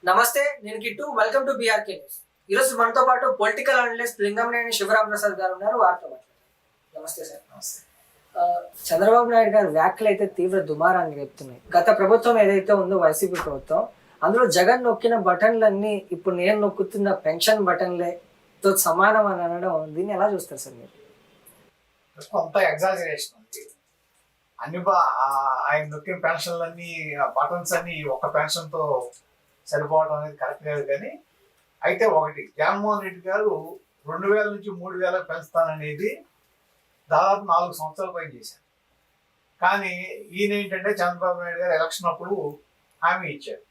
నమస్తే, నేను Kittu. Welcome to BRK news. ఈరోజు మనతో పాటు పొలిటికల్ అనలిస్ట్ లింగంనేని శివరాం ప్రసాద్ గారు ఉన్నారు. వారితో మాట్లాడతారు. నమస్తే సార్. నమస్తే. చంద్రబాబు నాయుడు గారి వ్యాఖ్యలు అయితే తీవ్ర దుమారాన్ని రేపుతున్నాయి. గత ప్రభుత్వం ఏదైతే ఉందో వైసీపీ ప్రభుత్వం, అందులో జగన్ నొక్కిన బటన్లన్నీ ఇప్పుడు నేను నొక్కుతున్న పెన్షన్ బటన్లతో సమానం అని అనడం, దీన్ని ఎలా చూస్తారు సార్ మీరు? కొంత ఎగ్జాజరేషన్ ఉంది. అన్ని ఆయన నొక్కిన పెన్షన్లన్నీ బటన్స్ అన్ని ఒక పెన్షన్ తో సరిపోవడం అనేది కరెక్ట్ కాదు. కానీ అయితే ఒకటి, జగన్మోహన్ రెడ్డి గారు 2000 నుంచి 3000 పెంచుతాననేది దాదాపు 4 సంవత్సరాల పైన చేశారు. కానీ ఈయన ఏంటంటే చంద్రబాబు నాయుడు గారు ఎలక్షన్ అప్పుడు హామీ ఇచ్చారు.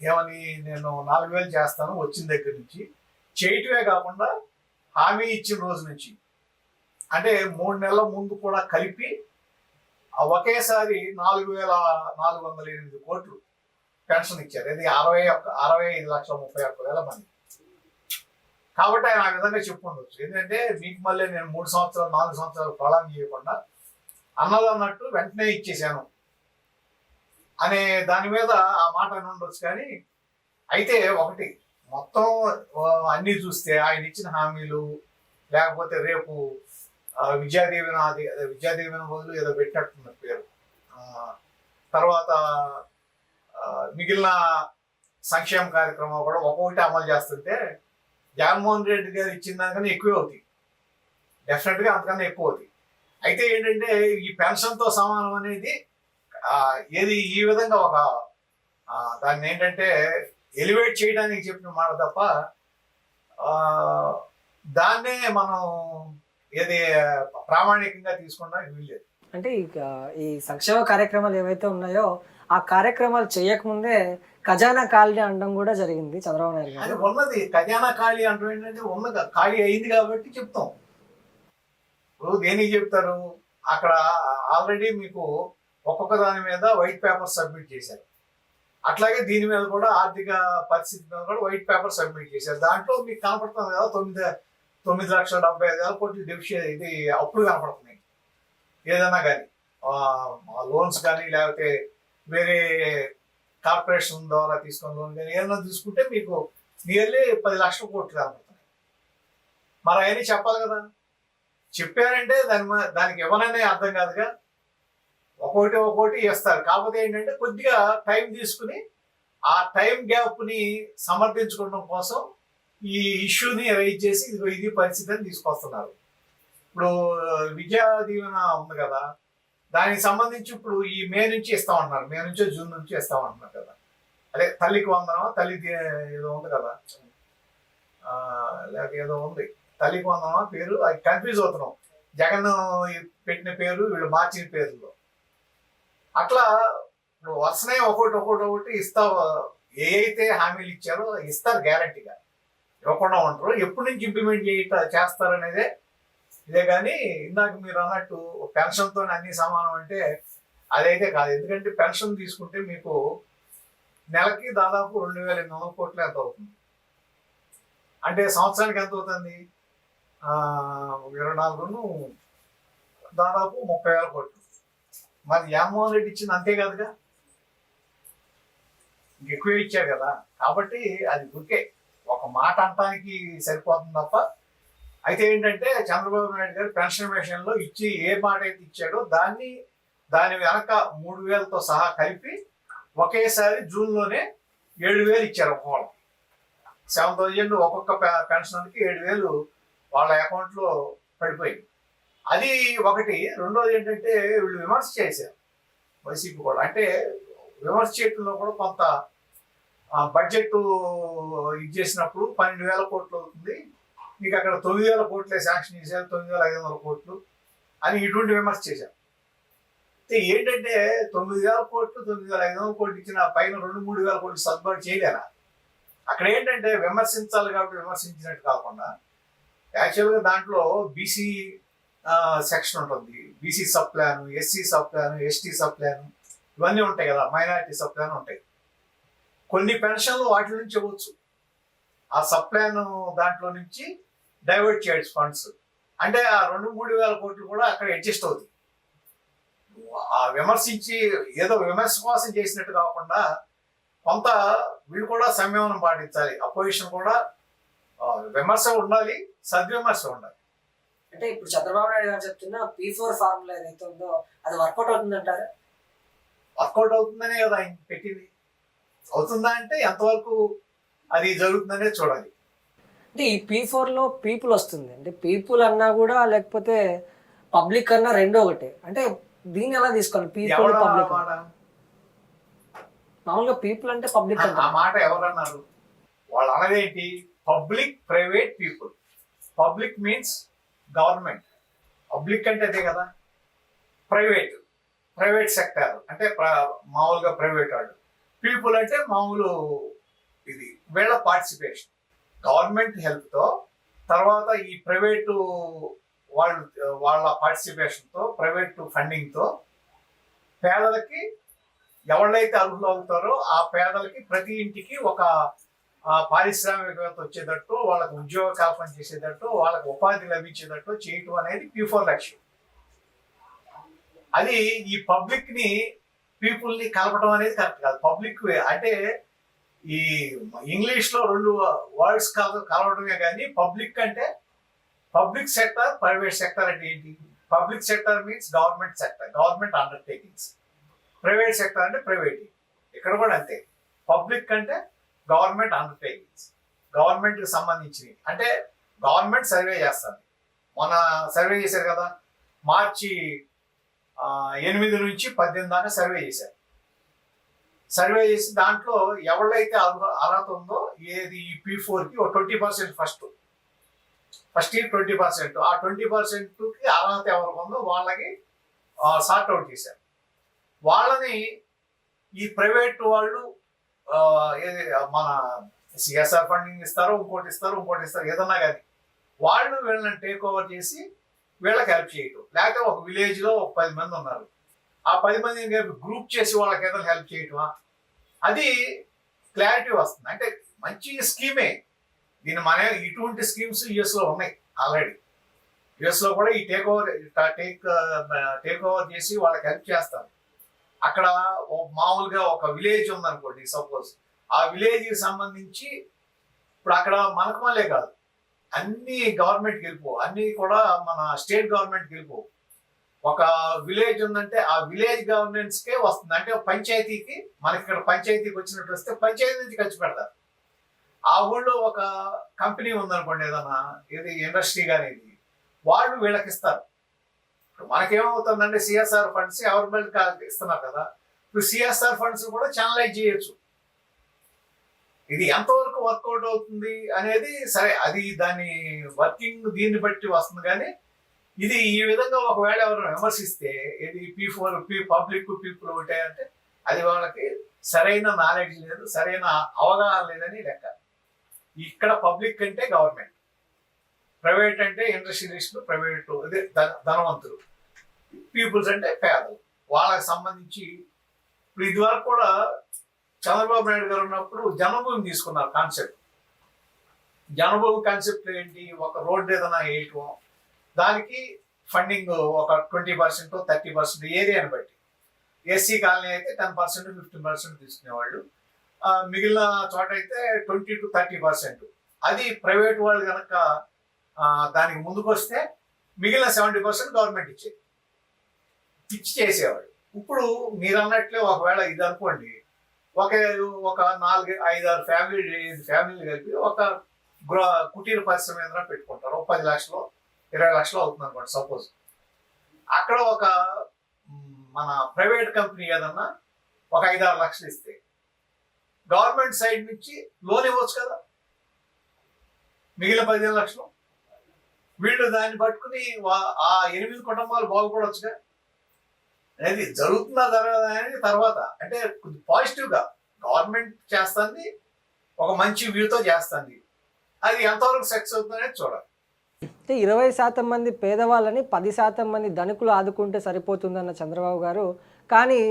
ఏమని, నేను 4000 చేస్తాను వచ్చిన దగ్గర నుంచి. చేయటమే కాకుండా హామీ ఇచ్చిన రోజు నుంచి అంటే 3 నెలల ముందు కూడా కలిపి ఒకేసారి 4408 కోట్లు పెన్షన్ ఇచ్చారు. ఇది 65,31,000 మంది. కాబట్టి ఆయన ఆ విధంగా చెప్పుకుండొచ్చు. ఎందుకంటే మీకు మళ్ళీ నేను 3 సంవత్సరాలు 4 సంవత్సరాలు ప్రళాం చేయకుండా అన్నదన్నట్టు వెంటనే ఇచ్చేసాను అనే దాని మీద ఆ మాట అని ఉండొచ్చు. కానీ అయితే ఒకటి, మొత్తం అన్నీ చూస్తే ఆయన ఇచ్చిన హామీలు, లేకపోతే రేపు విద్యాదీవెన బదులు ఏదో పెట్టినట్టున్న పేరు, తర్వాత మిగిలిన సంక్షేమ కార్యక్రమాలు కూడా ఒక్కొక్కటి అమలు చేస్తుంటే జగన్మోహన్ రెడ్డి గారు ఇచ్చిన దానికన్నా ఎక్కువే అవుతాయి. డెఫినెట్గా అంతకన్నా ఎక్కువ అవుతాయి. అయితే ఏంటంటే ఈ పెన్షన్తో సమానం అనేది ఏది ఈ విధంగా ఒక దాన్ని ఏంటంటే ఎలివేట్ చేయడానికి చెప్పిన మాట తప్ప దాన్నే మనం ఏది ప్రామాణికంగా తీసుకోవడానికి వీల్లేదు. అంటే ఈ సంక్షేమ కార్యక్రమాలు ఏవైతే ఉన్నాయో ఆ కార్యక్రమాలు చేయకముందే ఖజానా ఖాళీ అనడం కూడా జరిగింది చంద్రబాబు నాయుడు గారు. అది ఉన్నది ఖజానా ఖాళీ అంటారు. ఏంటంటే ఉన్నది ఖాళీ అయింది కాబట్టి చెప్తాం. ఇప్పుడు దేనికి చెప్తారు, అక్కడ ఆల్రెడీ మీకు ఒక్కొక్క దాని మీద వైట్ పేపర్ సబ్మిట్ చేశారు. అట్లాగే దీని మీద కూడా ఆర్థిక పరిస్థితి మీద కూడా వైట్ పేపర్ సబ్మిట్ చేశారు. దాంట్లో మీకు కనపడుతుంది కదా 9,70,000 కోట్లు డెఫిషియట్, ఇది అప్పులు కనపడుతున్నాయి. ఏదైనా కానీ లోన్స్ కానీ లేకపోతే వేరే కార్పొరేషన్ ద్వారా తీసుకున్న లోన్ కానీ ఏదైనా తీసుకుంటే మీకు నియర్లీ 10 లక్షల కోట్లు కనపడుతున్నాయి. మరి అవన్నీ చెప్పాలి కదా. చెప్పారంటే దానికి ఎవరనే అర్థం కాదుగా. ఒక్కొక్కటి ఇస్తారు. కాకపోతే ఏంటంటే కొద్దిగా టైం తీసుకుని ఆ టైం గ్యాప్ని సమర్థించుకోవడం కోసం ఈ ఇష్యూని రైజ్ చేసి ఇది పరిస్థితి అని తీసుకొస్తున్నారు. ఇప్పుడు విద్యా దీవెన ఉంది కదా, దానికి సంబంధించి ఇప్పుడు ఈ మే నుంచి ఇస్తామంటున్నారు. మే నుంచో జూన్ నుంచి ఇస్తామంటున్నారు కదా. అదే తల్లికి వందనమా, తల్లికి ఏదో ఉంది కదా, లేక ఏదో ఉంది, తల్లికి వందనమా పేరు, అది కన్ఫ్యూజ్ అవుతున్నాం. జగన్ పెట్టిన పేరు వీళ్ళు మార్చిన పేర్లలో. అట్లా ఇప్పుడు వరుసనే ఒకటి ఇస్తా. ఏ అయితే హామీలు ఇచ్చారో ఇస్తారు గ్యారంటీగా, ఇవ్వకుండా ఉంటారు. ఎప్పటి నుంచి ఇంప్లిమెంట్ చేస్తారనేదే ఇదే. కానీ ఇందాక మీరు అన్నట్టు పెన్షన్తో అన్ని సమానం అంటే అదైతే కాదు. ఎందుకంటే పెన్షన్ తీసుకుంటే మీకు నెలకి దాదాపు 2,800 కోట్లు ఎంత అవుతుంది అంటే సంవత్సరానికి ఎంత అవుతుంది, 24 దాదాపు 30,000 కోట్లు. మరి జగన్మోహన్ రెడ్డి ఇచ్చింది అంతే కదుగా, ఇంకెక్కువే ఇచ్చారు కదా. కాబట్టి అది ఊరికే ఒక మాట అంటానికి సరిపోతుంది తప్ప. అయితే ఏంటంటే చంద్రబాబు నాయుడు గారు పెన్షన్ విషయంలో ఏ మాట అయితే ఇచ్చాడో దాని వెనక 3,000తో సహా కలిపి ఒకేసారి జూన్లోనే 7,000 ఇచ్చారు. ఒక్కొక్కరు 7,000 ఒక్కొక్క పెన్షన్కి 7,000 వాళ్ళ అకౌంట్లో పడిపోయింది. అది ఒకటి. రెండోది ఏంటంటే వీళ్ళు విమర్శ చేశారు వైసీపీ కూడా. అంటే విమర్శ చేయడంలో కూడా కొంత బడ్జెట్ ఇది చేసినప్పుడు 12,000 కోట్లు అవుతుంది, మీకు అక్కడ 9,000 కోట్లే శాంక్షన్ చేశారు, 9,500 కోట్లు అని ఇటువంటి విమర్శ చేశారు. ఏంటంటే 9,000 కోట్లు 9,500 కోట్లు ఇచ్చిన పైన 2,000-3,000 కోట్లు సర్దుబాటు చేయలేరా? అక్కడ ఏంటంటే విమర్శించాలి కాబట్టి విమర్శించినట్టు కాకుండా యాక్చువల్గా దాంట్లో బీసీ సెక్షన్ ఉంటుంది, BC sub plan, SC sub plan, ST sub plan ఇవన్నీ ఉంటాయి కదా, మైనారిటీ సబ్ ప్లాన్ ఉంటాయి. కొన్ని పెన్షన్లు వాటి నుంచి ఇవ్వచ్చు. ఆ సబ్ ప్లాన్ దాంట్లో నుంచి డైవర్ట్ చేయొచ్చు ఫండ్స్. అంటే ఆ 2,000-3,000 కోట్లు కూడా అక్కడ అడ్జస్ట్ అవుతాయి. ఆ విమర్శించి ఏదో విమర్శ కోసం చేసినట్టు కాకుండా కొంత వీళ్ళు కూడా సంయమనం పాటించాలి. అపోజిషన్ కూడా విమర్శ ఉండాలి, సద్విమర్శ ఉండాలి. అంటే ఇప్పుడు చంద్రబాబు నాయుడు గారు చెప్తున్న P4 ఫార్ములా ఏదైతే ఉందో అది వర్కౌట్ అవుతుందంటారా? వర్కౌట్ అవుతుందనే కదా ఆయన పెట్టింది. అవుతుందా అంటే ఎంతవరకు అది జరుగుతుందనే చూడాలి. అంటే ఈ P4 లో పీపుల్ వస్తుంది, అంటే పీపుల్ అన్నా కూడా లేకపోతే పబ్లిక్ అన్నా రెండో ఒకటే, అంటే దీన్ని ఎలా తీసుకోవాలి? పీపుల్ ఎవరు పబ్లిక్, మాట మామూలుగా పీపుల్ అంటే పబ్లిక్ ఆ అంటారు. మాట ఎవరన్నారు? వాళ్ళు అన్నదేంటి? Public private people. Public means government. Public అంటే అదే కదా. ప్రైవేట్, ప్రైవేట్ సెక్టర్ అంటే మామూలుగా ప్రైవేట్ వాళ్ళు. పీపుల్ అంటే మామూలు ఇది వీళ్ళ పార్టిసిపేషన్, గవర్నమెంట్ హెల్ప్తో, తర్వాత ఈ ప్రైవేటు వాళ్ళు వాళ్ళ పార్టిసిపేషన్తో, ప్రైవేట్ ఫండింగ్తో పేదలకి ఎవళ్ళైతే అర్హులు అవుతారో ఆ పేదలకి ప్రతి ఇంటికి ఒక పారిశ్రామికవేత్త వచ్చేటట్టు, వాళ్ళకి ఉద్యోగ కల్పన చేసేటట్టు, వాళ్ళకి ఉపాధి లభించేటట్టు చేయటం అనేది P4 లక్ష్యం. అది ఈ పబ్లిక్ ని పీపుల్ ని కలపడం అనేది కరెక్ట్ కాదు. పబ్లిక్ అంటే ఈ ఇంగ్లీష్ లో రెండు వర్డ్స్ కలవడమే కానీ పబ్లిక్ అంటే పబ్లిక్ సెక్టర్, ప్రైవేట్ సెక్టర్ అంటే ఏంటి? Public sector means government sector, government undertakings. Private sector అంటే ప్రైవేట్. ఇక్కడ కూడా అంతే. పబ్లిక్ అంటే గవర్నమెంట్ అండర్టేకింగ్స్, గవర్నమెంట్ కి సంబంధించినవి. అంటే గవర్నమెంట్ సర్వే చేస్తుంది. మొన్న సర్వే చేశారు కదా, మార్చి 8 నుంచి 18 దాకా సర్వే చేశారు. సర్వే చేసి దాంట్లో ఎవళ్ళైతే అర్హత ఉందో ఏది ఈ P4 కి 20% ఫస్ట్ ఇయర్ 20%, ఆ 20%కి అర్హత ఎవరికి ఉందో వాళ్ళకి సార్ట్ అవుట్ చేశారు. వాళ్ళని ఈ ప్రైవేట్ వాళ్ళు ఏది మన సిఎస్ఆర్ ఫండింగ్ ఇస్తారో, ఇంకోటి ఇస్తారు ఏదన్నా కానీ వాళ్ళు వీళ్ళని టేక్ ఓవర్ చేసి వీళ్ళకి హెల్ప్ చేయటం. లేకపోతే ఒక విలేజ్ లో ఒక 10 మంది ఉన్నారు, ఆ 10 మందిని గ్రూప్ చేసి వాళ్ళకి ఏదైనా హెల్ప్ చేయటమా, అది క్లారిటీ వస్తుంది. అంటే మంచి స్కీమే. దీన్ని మన ఇటువంటి స్కీమ్స్ యుఎస్ లో ఉన్నాయి ఆల్రెడీ. యుఎస్ లో కూడా ఈ టేక్ ఓవర్ చేసి వాళ్ళకి హెల్ప్ చేస్తారు. అక్కడ మామూలుగా ఒక విలేజ్ ఉందనుకోండి సపోజ్, ఆ విలేజ్ కి సంబంధించి ఇప్పుడు అక్కడ మనకు మళ్ళీ కాదు, అన్ని గవర్నమెంట్కి వెళ్ళిపో, అన్ని కూడా మన స్టేట్ గవర్నమెంట్కి వెళ్ళిపో. ఒక విలేజ్ ఉందంటే ఆ విలేజ్ గవర్నెన్స్ కే వస్తుంది. అంటే పంచాయతీకి, మనకి ఇక్కడ పంచాయతీకి వచ్చినట్టు వస్తే పంచాయతీ నుంచి ఖర్చు పెడతారు. ఆ ఊళ్ళో ఒక కంపెనీ ఉందనుకోండి, ఏదన్నా ఇది ఇండస్ట్రీ కానీ, వాళ్ళు వీళ్ళకి ఇస్తారు. ఇప్పుడు మనకేమవుతుందంటే సిఎస్ఆర్ ఫండ్స్ గవర్నమెంట్ ఇస్తున్నారు కదా, ఇప్పుడు సిఎస్ఆర్ ఫండ్స్ కూడా ఛానలైజ్ చేయొచ్చు. ఇది ఎంతవరకు వర్కౌట్ అవుతుంది అనేది సరే, అది దాని వర్కింగ్ దీన్ని బట్టి వస్తుంది. కానీ ఇది ఈ విధంగా ఒకవేళ ఎవరైనా విమర్శిస్తే ఇది P4 పబ్లిక్ పీపుల్ ఒకటే అంటే అది వాళ్ళకి సరైన నాలెడ్జ్ లేదు, సరైన అవగాహన లేదని లెక్క. ఇక్కడ పబ్లిక్ అంటే గవర్నమెంట్, ప్రైవేట్ అంటే ఇండస్ట్రియలిస్టులు, ప్రైవేట్ అదే ధనవంతులు, పీపుల్స్ అంటే పేదలు. వాళ్ళకి సంబంధించి ఇప్పుడు ఇదివరకు కూడా చంద్రబాబు నాయుడు గారు ఉన్నప్పుడు జనభూమి తీసుకున్నారు కాన్సెప్ట్. జనభూమి కాన్సెప్ట్ ఏంటి? ఒక రోడ్డు ఏదైనా వేయటం, దానికి ఫండింగ్ ఒక 20%, 30% ఏరియాని బట్టి. ఎస్సీ కాలనీ అయితే 10%, 15% తీసుకునేవాళ్ళు. మిగిలిన చోట అయితే 20 to 30%. అది ప్రైవేట్ వాళ్ళు కనుక దానికి ముందుకు వస్తే మిగిలిన 70% గవర్నమెంట్ ఇచ్చి చేసేవాళ్ళు. ఇప్పుడు మీరు అన్నట్లే ఒకవేళ ఇది అనుకోండి, ఒక 4-5-6 ఫ్యామిలీలు కలిపి ఒక కుటీర పరిశ్రమ ఏదైనా పెట్టుకుంటారు. 10 లక్షలు 20 లక్షలు అవుతుంది అనుకోండి సపోజ్. అక్కడ ఒక మన ప్రైవేట్ కంపెనీ ఏదన్నా ఒక 5-6 లక్షలు ఇస్తే గవర్నమెంట్ సైడ్ నుంచి లోన్ ఇవ్వచ్చు కదా, మిగిలిన 15 లక్షలు వీళ్ళు దాన్ని పట్టుకుని ఆ 8 కుటుంబాలు బాగుపడవచ్చుగా. అనేది జరుగుతుందా జరగదా అనేది తర్వాత. అంటే కొంచెం పాజిటివ్గా గవర్నమెంట్ చేస్తుంది, ఒక మంచి వ్యూతో చేస్తుంది. అది ఎంతవరకు సక్సెస్ అవుతుంది అనేది చూడాలి. అంటే 20% మంది పేదవాళ్ళని 10% మంది ధనికులు ఆదుకుంటే సరిపోతుందన్న చంద్రబాబు గారు, కానీ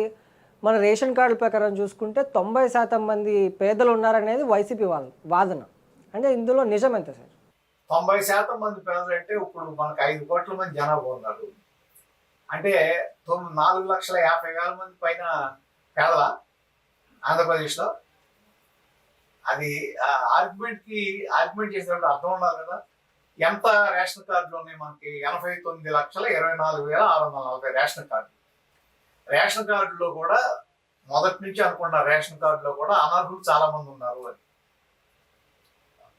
మన రేషన్ కార్డుల ప్రకారం చూసుకుంటే 90% మంది పేదలు ఉన్నారనేది వైసీపీ వాళ్ళ వాదన. అంటే ఇందులో నిజం ఎంత సార్? 90% మంది పేదలు అంటే ఇప్పుడు మనకు 5 కోట్ల మంది జనాభా ఉన్నారు. అంటే 4,50,000 మంది పైన పేదల ఆంధ్రప్రదేశ్లో అది ఆర్గ్యుమెంట్ చేసినప్పుడు అర్థం ఉండాలి కదా. ఎంత రేషన్ కార్డులు ఉన్నాయి మనకి? 89,24,640 రేషన్ కార్డులు. రేషన్ కార్డులో కూడా మొదటి నుంచి అనుకున్న రేషన్ కార్డులో కూడా అనర్హులు చాలా మంది ఉన్నారు అని.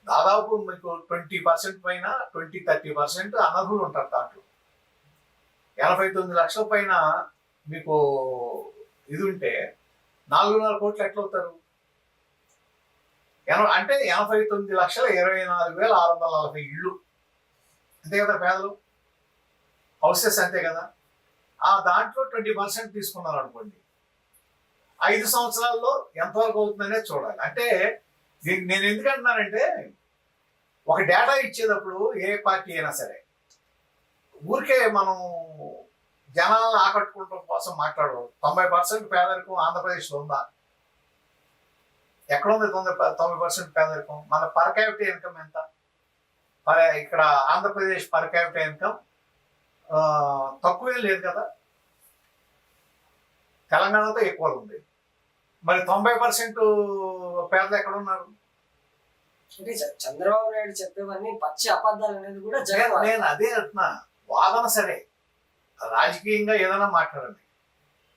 దాదాపు మీకు 20% పైన 20-30% అనర్హులు ఉంటారు దాంట్లో. 89 లక్షల పైన మీకు ఇది ఉంటే 4.5 కోట్లు ఎట్లా అవుతారు? అంటే 89,24,640 ఇళ్ళు అంతే కదా పేదలు, హౌసెస్ అంతే కదా. ఆ దాంట్లో 20% తీసుకున్నారు అనుకోండి, 5 సంవత్సరాల్లో ఎంతవరకు అవుతుందనే చూడాలి. అంటే నేను ఎందుకంటున్నానంటే, ఒక డేటా ఇచ్చేటప్పుడు ఏ పార్టీ అయినా సరే ఊరికే మనం జనాలను ఆకట్టుకోవడం కోసం మాట్లాడరు. 90% పేదరికం ఆంధ్రప్రదేశ్లో ఉందా? ఎక్కడ ఉంది 90% పేదరికం? మన పర్ క్యాపిటల్ ఇన్కమ్ ఎంత? ఇక్కడ ఆంధ్రప్రదేశ్ పర్ క్యాపిటల్ ఇన్కమ్ తక్కువేం లేదు కదా, తెలంగాణతో ఎక్కువ ఉంది. మరి 90% పేదలు ఎక్కడ ఉన్నారు? అంటే చంద్రబాబు నాయుడు చెప్పేవన్నీ పచ్చి అబద్ధాలు అనేది కూడా జగన్. నేను అదే అంటున్నా, వాదన సరే, రాజకీయంగా ఏదైనా మాట్లాడండి.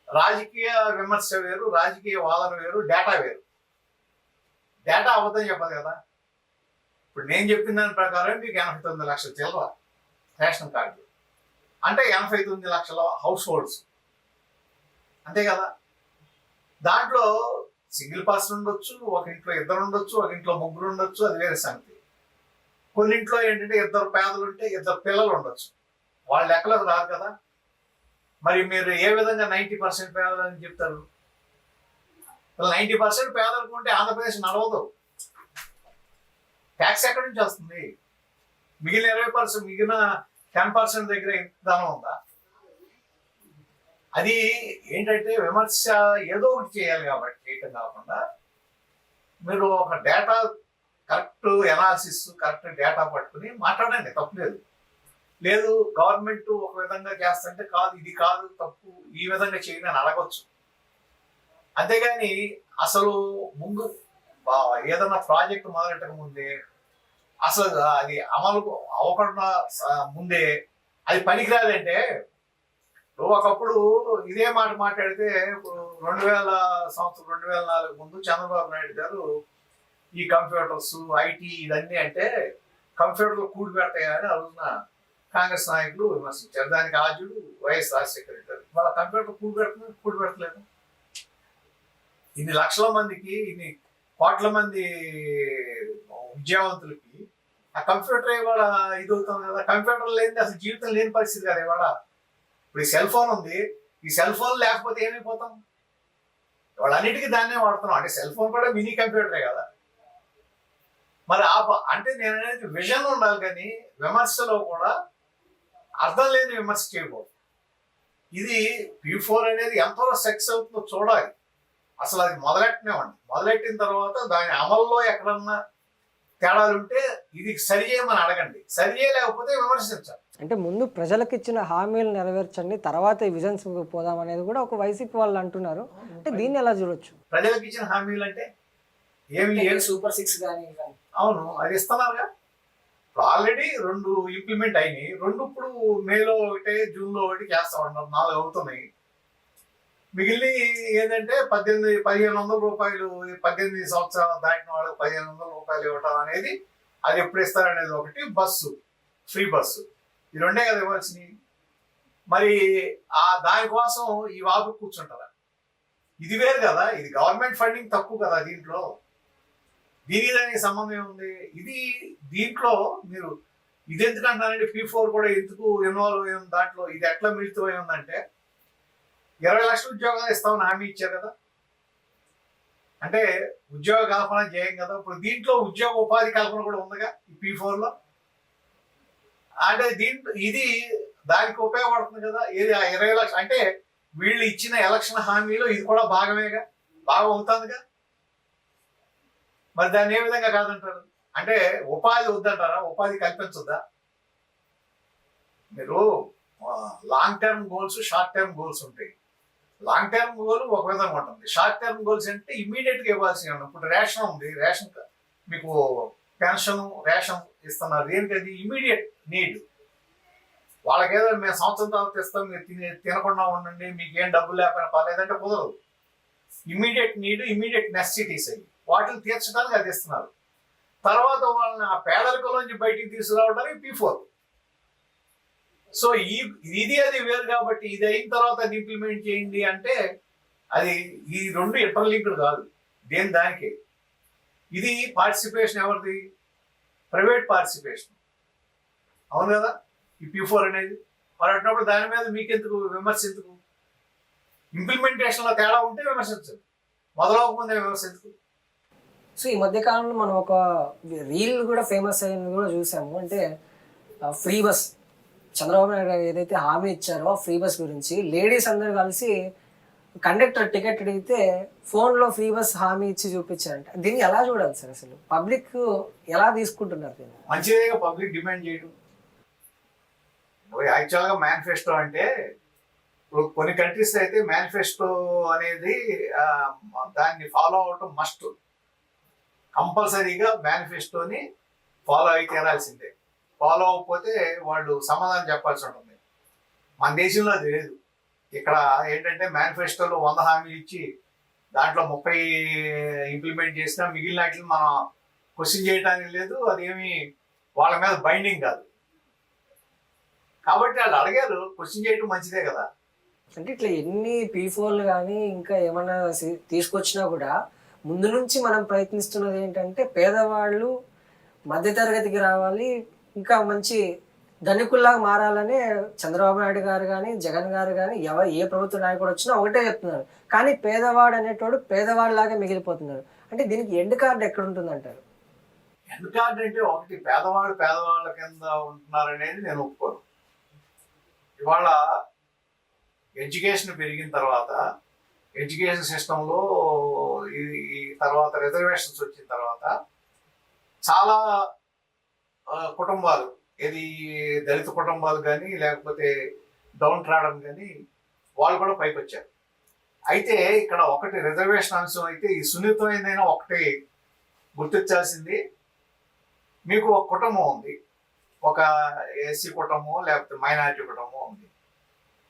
రాజకీయ విమర్శ వేరు, రాజకీయ వాదన వేరు, డేటా వేరు. డేటా అబద్ధం చెప్పదు కదా. ఇప్పుడు నేను చెప్పిన దాని ప్రకారం మీకు 89 లక్షల చిల్లర రేషన్ కార్డు అంటే 89 లక్షల హౌస్ హోల్డ్స్ అంతే కదా. దాంట్లో సింగిల్ పర్సన్ ఉండొచ్చు, ఒక ఇంట్లో 2 ఉండొచ్చు, ఒక ఇంట్లో 3 ఉండొచ్చు, అది వేరే సంగతి. కొన్నింట్లో ఏంటంటే 2 పేదలు ఉంటే 2 పిల్లలు ఉండొచ్చు, వాళ్ళ లెక్కలకు రాదు కదా. మరి మీరు ఏ విధంగా 90% పేదలు అని చెప్తారు? 90% పేదలకు ఉంటే ఆంధ్రప్రదేశ్ నడవదు. ట్యాక్స్ ఎక్కడి నుంచి వస్తుంది? మిగిలిన 20%, మిగిలిన 10% దగ్గర ఎంత ధనం ఉందా? అది ఏంటంటే విమర్శ ఏదో ఒకటి చేయాలి కాబట్టి చేయటం కాకుండా మీరు ఒక data correct analysis, correct data పట్టుకుని మాట్లాడండి, తప్పులేదు. లేదు గవర్నమెంట్ ఒక విధంగా చేస్తుంటే కాదు, ఇది కాదు తప్పు, ఈ విధంగా చేయని అని అడగొచ్చు. అంతేగాని అసలు ముందు ఏదన్నా ప్రాజెక్ట్ మొదలెట్టక ముందే, అసలు అది అమలు అవ్వకుండా ముందే అది పనికిరాదంటే, ఒకప్పుడు ఇదే మాట మాట్లాడితే, ఇప్పుడు 2004 ముందు చంద్రబాబు నాయుడు గారు ఈ కంప్యూటర్స్, ఐటీ ఇవన్నీ అంటే కంప్యూటర్లు కూడి పెడతాయా అని ఆ రోజున కాంగ్రెస్ నాయకులు విమర్శించారు. దానికి ఆద్యుడు వైఎస్ రాజశేఖర రెడ్డి గారు. వాళ్ళ కంప్యూటర్ కూడి పెడతలేదు. ఇన్ని లక్షల మందికి, ఇన్ని కోట్ల మంది విద్యావంతులకి ఆ కంప్యూటర్ ఇవాళ ఇది అవుతుంది కదా. కంప్యూటర్ లేని అసలు జీవితం లేని పరిస్థితి కదా ఇవాళ. ఇప్పుడు ఈ సెల్ ఫోన్ ఉంది, ఈ సెల్ ఫోన్ లేకపోతే ఏమైపోతాం? వాళ్ళన్నిటికీ దాన్నే వాడుతున్నాం. అంటే సెల్ ఫోన్ కూడా మినీ కంప్యూటరే కదా. మరి అంటే నేను అనేది విజన్ ఉండాలి, కానీ విమర్శలో కూడా అర్థం లేని విమర్శ చేయకూడదు. ఇది P4 అనేది ఎంతవరకు సక్సెస్ అవుతుందో చూడాలి. అసలు అది మొదలెట్టనివ్వండి. మొదలెట్టిన తర్వాత దాని అమల్లో ఎక్కడన్నా తేడాలు ఉంటే ఇది సరి చేయమని అడగండి, సరి చేయలేకపోతే విమర్శించాలి. అంటే ముందు ప్రజలకు ఇచ్చిన హామీలు నెరవేర్చండి, తర్వాత ఈ విజన్స్ పోదాం అనేది కూడా ఒక వైసీపీ వాళ్ళు అంటున్నారు. అంటే దీన్ని ఎలా చూడొచ్చు? ప్రజలకు ఇచ్చిన హామీలు అంటే ఏమి? సూపర్ 6 కానీ అవును, అది ఇస్తున్నారుగా. ఇప్పుడు ఆల్రెడీ 2 ఇంప్లిమెంట్ అయినాయి, 2 ఇప్పుడు మేలో ఒకటి, జూన్లో ఒకటి చేస్తా ఉన్నారు, 4 అవుతున్నాయి. మిగిలిన ఏంటంటే 1,500 రూపాయలు 18 సంవత్సరాలు దాటిన వాళ్ళకి 1,500 రూపాయలు ఇవ్వటం అనేది, అది ఎప్పుడు ఇస్తారనేది ఒకటి, బస్సు ఫ్రీ బస్సు, ఈ 2 కదా ఇవ్వాల్సినవి. మరి దానికోసం ఈ వాపు కూర్చుంటారా? ఇది వేరు కదా, ఇది గవర్నమెంట్ ఫండింగ్ తక్కువ కదా దీంట్లో. దీనికి దానికి సంబంధం ఏముంది? ఇది దీంట్లో మీరు ఇది ఎందుకు అంటారంటే, P4 కూడా ఎందుకు ఇన్వాల్వ్ అయ్యింది దాంట్లో? ఇది ఎట్లా మిళితం ఉందంటే, 20 లక్షల ఉద్యోగాలు ఇస్తామని హామీ ఇచ్చారు కదా. అంటే ఉద్యోగ కల్పన చేయం కదా. ఇప్పుడు దీంట్లో ఉద్యోగ ఉపాధి కల్పన కూడా ఉందిగా ఈ P4లో. అంటే ఇది దానికి ఉపయోగపడుతుంది కదా. ఏది 20 లక్షలు అంటే వీళ్ళు ఇచ్చిన ఎలక్షన్ హామీలో ఇది కూడా భాగమేగా, భాగం అవుతుందిగా. మరి దాన్ని ఏ విధంగా కాదంటారు? అంటే ఉపాధి వద్దంటారా? ఉపాధి కల్పించొద్దా? మీరు long term goals, short term goals ఉంటాయి. లాంగ్ టర్మ్ గోల్ ఒక విధంగా ఉంటుంది. షార్ట్ టర్మ్ గోల్స్ అంటే ఇమ్మీడియట్ గా ఇవ్వాల్సి ఉంది. ఇప్పుడు రేషన్ ఉంది, రేషన్ మీకు పెన్షన్ రేషన్ ఇస్తున్నారు. దేనికి? అది ఇమ్మీడియట్ నీడ్. వాళ్ళకేదో మేము సంవత్సరం తర్వాత ఇస్తాం, మీరు తినకుండా ఉండండి, మీకు ఏం డబ్బులు లేకపోయినా పర్లేదంటే కుదరదు. ఇమ్మీడియట్ నీడ్, ఇమ్మీడియట్ నెసెసిటీస్ అయ్యి వాటిని తీర్చడానికి అది ఇస్తున్నారు. తర్వాత వాళ్ళని ఆ పేదరికంలోంచి బయటికి తీసుకురావడానికి P4. సో ఇది అది వేరు కాబట్టి ఇది అయిన తర్వాత అది ఇంప్లిమెంట్ చేయండి అంటే అది ఈ రెండు ఇంటర్లింక్డ్ కాదు, దేని దానికి. ఇది పార్టిసిపేషన్ ఎవరిది? ప్రైవేట్ పార్టిసిపేషన్, అవును కదా ఈ P4 అనేది. మరి అన్నప్పుడు దాని మీద మీకెందుకు విమర్శ? ఎందుకు? ఇంప్లిమెంటేషన్ లో తేడా ఉంటే విమర్శించండి, మొదలవకముందే విమర్శించు. సో ఈ మధ్య కాలంలో మనం ఒక రీల్ కూడా ఫేమస్ అయింది కూడా చూసాము. అంటే ఫ్రీ బస్, చంద్రబాబు నాయుడు గారు ఏదైతే హామీ ఇచ్చారో ఫ్రీ బస్ గురించి, లేడీస్ అందరూ కలిసి కండక్టర్ టికెట్ అడిగితే ఫోన్లో ఫ్రీ బస్ హామీ ఇచ్చి చూపించారంట. దీన్ని ఎలా చూడాలి సార్? అసలు పబ్లిక్ ఎలా తీసుకుంటున్నారు దీన్ని? మంచిదేగా పబ్లిక్ డిమాండ్ చేయడం. యాక్చువల్గా మేనిఫెస్టో అంటే ఇప్పుడు కొన్ని కంట్రీస్ అయితే మేనిఫెస్టో అనేది దాన్ని ఫాలో అవటం మస్ట్. కంపల్సరీగా మేనిఫెస్టోని ఫాలో అయి తీరాల్సిందే. ఫాలో అవ్వకపోతే వాళ్ళు సమాధానం చెప్పాల్సి ఉంటుంది. మన దేశంలో అది లేదు. ఇక్కడ ఏంటంటే మేనిఫెస్టోలో 100 హామీలు ఇచ్చి దాంట్లో 30 ఇంప్లిమెంట్ చేసినా మిగిలిన వాటిని మనం క్వశ్చన్ చేయడానికి లేదు. అదేమి వాళ్ళ మీద బైండింగ్ కాదు. కాబట్టి వాళ్ళు అడిగారు, క్వశ్చన్ చేయడం మంచిదే కదా. అంటే ఇట్లా ఎన్ని P4లు కానీ ఇంకా ఏమన్నా తీసుకొచ్చినా కూడా ముందు నుంచి మనం ప్రయత్నిస్తున్నది ఏంటంటే పేదవాళ్ళు మధ్యతరగతికి రావాలి, ఇంకా మంచి ధనికుల్లాగా మారాలని చంద్రబాబు నాయుడు గారు కానీ జగన్ గారు కానీ ఏ ప్రభుత్వ నాయకుడు వచ్చినా ఒకటే చెప్తున్నారు. కానీ పేదవాడు అనేటోడు పేదవాడిలాగా మిగిలిపోతున్నారు. అంటే దీనికి ఎండ్ కార్డు ఎక్కడ ఉంటుంది అంటారు? ఎండ్ కార్డు అంటే ఒకటి, పేదవాళ్ళు పేదవాళ్ళ కింద ఉంటున్నారనేది నేను ఒప్పుకోను. ఇవాళ ఎడ్యుకేషన్ పెరిగిన తర్వాత, ఎడ్యుకేషన్ సిస్టంలో ఈ తర్వాత రిజర్వేషన్స్ వచ్చిన తర్వాత చాలా కుటుంబాలు, ఇది దళిత కుటుంబాలు కానీ లేకపోతే డౌన్ ట్రాడన్ కానీ వాళ్ళు కూడా పైకి వచ్చారు. అయితే ఇక్కడ ఒకటి రిజర్వేషన్ అంశం అయితే ఈ సున్నితమైనదైనా ఒకటి గుర్తించాల్సింది. మీకు ఒక కుటుంబం ఉంది, ఒక ఎస్సీ కుటుంబం లేకపోతే మైనారిటీ కుటుంబం ఉంది.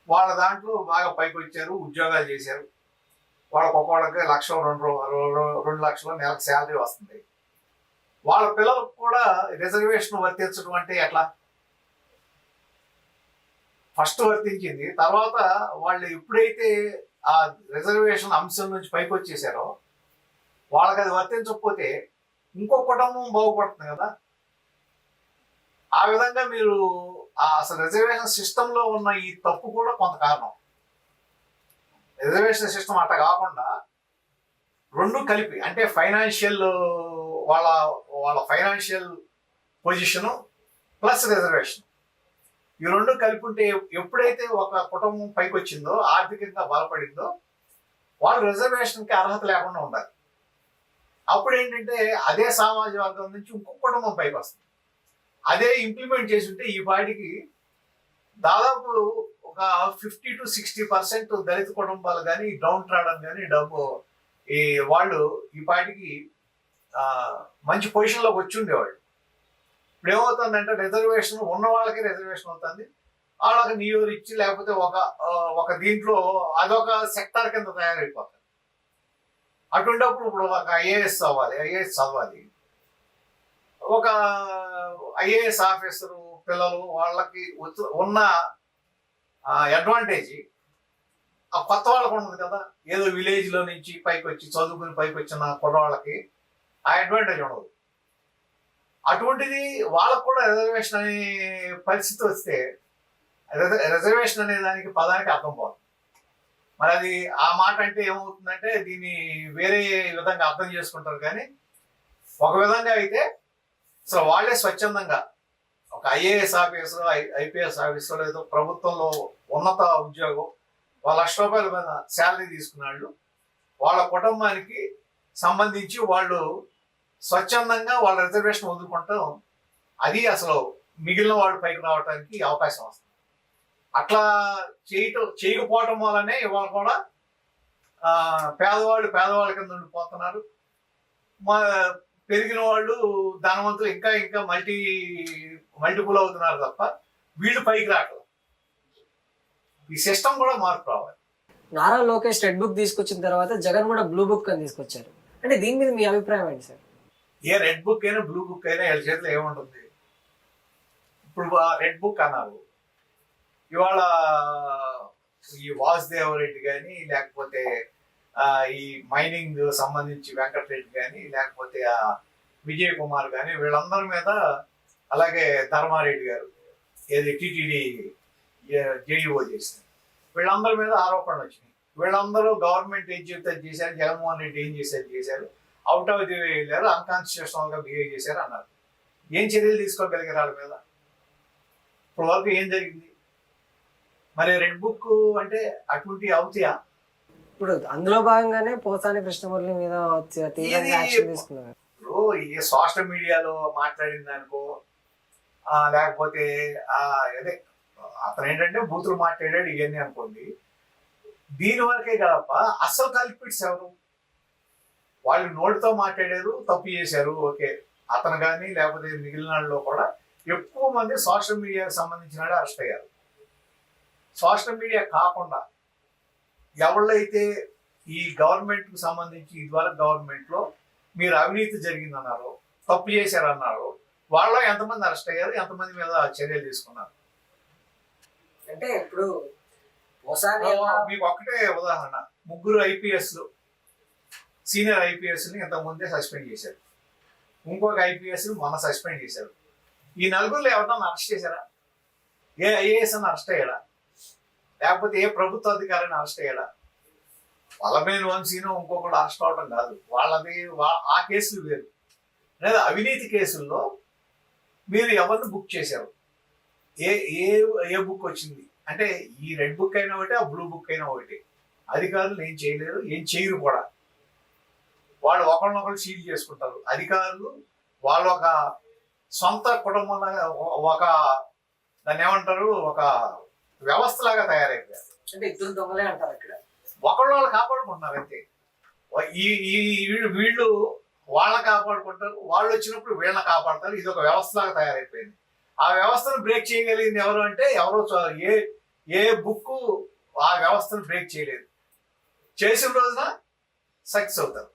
వాళ్ళ దాంట్లో బాగా పైకి వచ్చారు, ఉద్యోగాలు చేశారు. వాళ్ళకి ఒక్కొక్కళ్ళకి 1,00,000 2 లక్షలు నెలకు శాలరీ వస్తుంది. వాళ్ళ పిల్లలకు కూడా రిజర్వేషన్ వర్తించడం అంటే ఎట్లా? ఫస్ట్ వర్తించింది, తర్వాత వాళ్ళు ఎప్పుడైతే ఆ రిజర్వేషన్ అంశం నుంచి పైకి వచ్చేసారో వాళ్ళకి అది వర్తించకపోతే ఇంకో కుటుంబం బాగుపడుతుంది కదా. ఆ విధంగా మీరు అసలు రిజర్వేషన్ సిస్టంలో ఉన్న ఈ తప్పు కూడా కొంత కారణం. రిజర్వేషన్ సిస్టమ్ అట్లా కాకుండా రెండు కలిపి, అంటే ఫైనాన్షియల్ వాళ్ళ వాళ్ళ ఫైనాన్షియల్ పొజిషను ప్లస్ రిజర్వేషన్, ఈ రెండు కలిపి ఉంటే ఎప్పుడైతే ఒక కుటుంబం పైకి వచ్చిందో, ఆర్థికంగా బలపడిందో, వాళ్ళు రిజర్వేషన్కి అర్హత లేకుండా ఉండాలి. అప్పుడు ఏంటంటే అదే సామాజిక వర్గం నుంచి ఇంకొక కుటుంబం పైకి వస్తుంది. అదే ఇంప్లిమెంట్ చేసి ఉంటే ఈ పాటికి దాదాపు ఒక 50 to 60% దళిత కుటుంబాలు కానీ డౌన్ ట్రాడన్ కానీ ఈ వాళ్ళు ఈ పాటికి మంచి పొజిషన్లోకి వచ్చి ఉండేవాళ్ళు. ఇప్పుడు ఏమవుతుందంటే రిజర్వేషన్ ఉన్న వాళ్ళకి రిజర్వేషన్ అవుతుంది, వాళ్ళకి నియోజకవర్గం ఇచ్చి లేకపోతే ఒక దీంట్లో అదొక సెక్టార్ కింద తయారైపోతుంది. అటువంటిప్పుడు ఇప్పుడు ఒక ఐఏఎస్ చదవాలి, ఒక ఐఏఎస్ ఆఫీసరు పిల్లలు వాళ్ళకి ఉన్న అడ్వాంటేజ్ ఆ కొత్త వాళ్ళకు ఉండదు కదా. ఏదో విలేజ్లో నుంచి పైకి వచ్చి చదువుకుని పైకి వచ్చిన కుర్రవాళ్ళకి ఆ అడ్వాంటేజ్ ఉండదు. అటువంటిది వాళ్ళకు కూడా రిజర్వేషన్ అనే పరిస్థితి వస్తే రిజర్వేషన్ అనే దానికి పదానికి అర్థం పోతుంది. మరి అది ఆ మాట అంటే ఏమవుతుందంటే దీన్ని వేరే విధంగా అర్థం చేసుకుంటారు. కానీ ఒక విధంగా అయితే అసలు వాళ్ళే స్వచ్ఛందంగా ఒక ఐఏఎస్ ఆఫీసర్, ఐపీఎస్ ఆఫీసర్, ఏదో ప్రభుత్వంలో ఉన్నత ఉద్యోగం, వాళ్ళ ₹1,00,000 మీద శాలరీ తీసుకున్నాళ్ళు, వాళ్ళ కుటుంబానికి సంబంధించి వాళ్ళు స్వచ్ఛందంగా వాళ్ళ రిజర్వేషన్ వదులుకుంటాం, అది అసలు మిగిలిన వాళ్ళు పైకి రావడానికి అవకాశం వస్తుంది. అట్లా చేయకపోవటం వల్లనే ఇవాళ కూడా పేదవాళ్ళ కింద ఉండిపోతున్నారు. మా పెరిగిన వాళ్ళు ధనవంతులు ఇంకా ఇంకా మల్టిపుల్ అవుతున్నారు తప్ప వీళ్ళు పైకి రావట్లేదు. ఈ సిస్టమ్ కూడా మార్పు రావాలి. నారా లోకేష్ రెడ్ బుక్ తీసుకొచ్చిన తర్వాత జగన్ కూడా బ్లూ బుక్ అని తీసుకొచ్చారు. అంటే దీని మీద మీ అభిప్రాయం ఏంటి సార్? ఏ రెడ్ బుక్ అయినా బ్లూ బుక్ అయినా వీళ్ళ చేతిలో ఏముంటుంది? ఇప్పుడు రెడ్ బుక్ అన్నారు, ఇవాళ ఈ వాసుదేవరెడ్డి కానీ లేకపోతే ఈ మైనింగ్ సంబంధించి వెంకటరెడ్డి కానీ లేకపోతే విజయ్ కుమార్ కానీ వీళ్ళందరి మీద, అలాగే ధర్మారెడ్డి గారు ఏది టీటీడీ జేఈఓ చేసింది, వీళ్ళందరి మీద ఆరోపణలు వచ్చినాయి. వీళ్ళందరూ గవర్నమెంట్ ఏం చెప్తే చేశారు, జగన్మోహన్ రెడ్డి ఏం చేశారు, అవుట్ ఆఫ్ ది వే వెళ్ళారు, అన్కాన్స్టిట్యూషనల్ గా బిహేవ్ చేశారు అన్నారు. ఏం చర్యలు తీసుకోగలిగారు వాళ్ళ మీద? ఇప్పుడు వరకు ఏం జరిగింది? మరి రెడ్ బుక్ అంటే అటువంటి అవుతాయా? ఇప్పుడు అందులో భాగంగానే పోసాని కృష్ణమురళి మీద తీవ్రంగా యాక్షన్ తీసుకున్నారు. ఇప్పుడు ఈ సోషల్ మీడియాలో మాట్లాడిన దానికో లేకపోతే అదే అతను ఏంటంటే బూతులు మాట్లాడాడు ఇవన్నీ అనుకోండి, దీని వరకే కదప్ప అసలు కల్పిట్స్ ఎవరు? వాళ్ళు నోటితో మాట్లాడారు, తప్పు చేశారు, ఓకే. అతను కానీ లేకపోతే మిగిలిన వాళ్ళలో కూడా ఎక్కువ మంది సోషల్ మీడియాకి సంబంధించిన అరెస్ట్ అయ్యారు. సోషల్ మీడియా కాకుండా ఎవళ్ళైతే ఈ గవర్నమెంట్కి సంబంధించి ఇదివరకు గవర్నమెంట్లో మీరు అవినీతి జరిగిందన్నారు, తప్పు చేశారన్నారు, వాళ్ళలో ఎంతమంది అరెస్ట్ అయ్యారు, ఎంతమంది మీద చర్యలు తీసుకున్నారు? అంటే ఇప్పుడు మీకు ఒక్కటే ఉదాహరణ, 3 ఐపీఎస్లు సీనియర్ ఐపీఎస్ని ఇంతకుముందే సస్పెండ్ చేశారు, ఇంకొక ఐపీఎస్ మొన్న సస్పెండ్ చేశారు. ఈ 4 ఎవరినన్నా అరెస్ట్ చేశారా? ఏ ఐఏఎస్ అని అరెస్ట్ అయ్యాడా? లేకపోతే ఏ ప్రభుత్వ అధికారిని అరెస్ట్ అయ్యాడా? వల్లభనేని వంశీను ఇంకొకటి అరెస్ట్ అవడం కాదు, వాళ్ళది ఆ కేసులు వేరు. లేదా అవినీతి కేసుల్లో మీరు ఎవరిని బుక్ చేశారు? ఏ ఏ ఏ బుక్ వచ్చింది అంటే ఈ రెడ్ బుక్ అయినా ఒకటి, ఆ బ్లూ బుక్ అయినా ఒకటి. అధికారులు ఏం చేయలేరు, ఏం చేయరు కూడా. వాళ్ళు ఒకరినొకరు సీల్ చేసుకుంటారు. అధికారులు వాళ్ళు ఒక సొంత కుటుంబంలాగా, ఒక దాన్ని ఏమంటారు, ఒక వ్యవస్థలాగా తయారైపోయారు. అంటే ఇద్దరు దొంగలే అంటారు అక్కడ. ఒకళ్ళు వాళ్ళు కాపాడుకుంటున్నారు అంతే. వీళ్ళు వాళ్ళని కాపాడుకుంటారు, వాళ్ళు వచ్చినప్పుడు వీళ్ళని కాపాడతారు. ఇది ఒక వ్యవస్థలాగా తయారైపోయింది. ఆ వ్యవస్థను బ్రేక్ చేయగలిగింది ఎవరు అంటే ఎవరో ఏ బుక్ ఆ వ్యవస్థను బ్రేక్ చేయలేదు. చేసిన రోజున సక్సెస్ అవుతారు.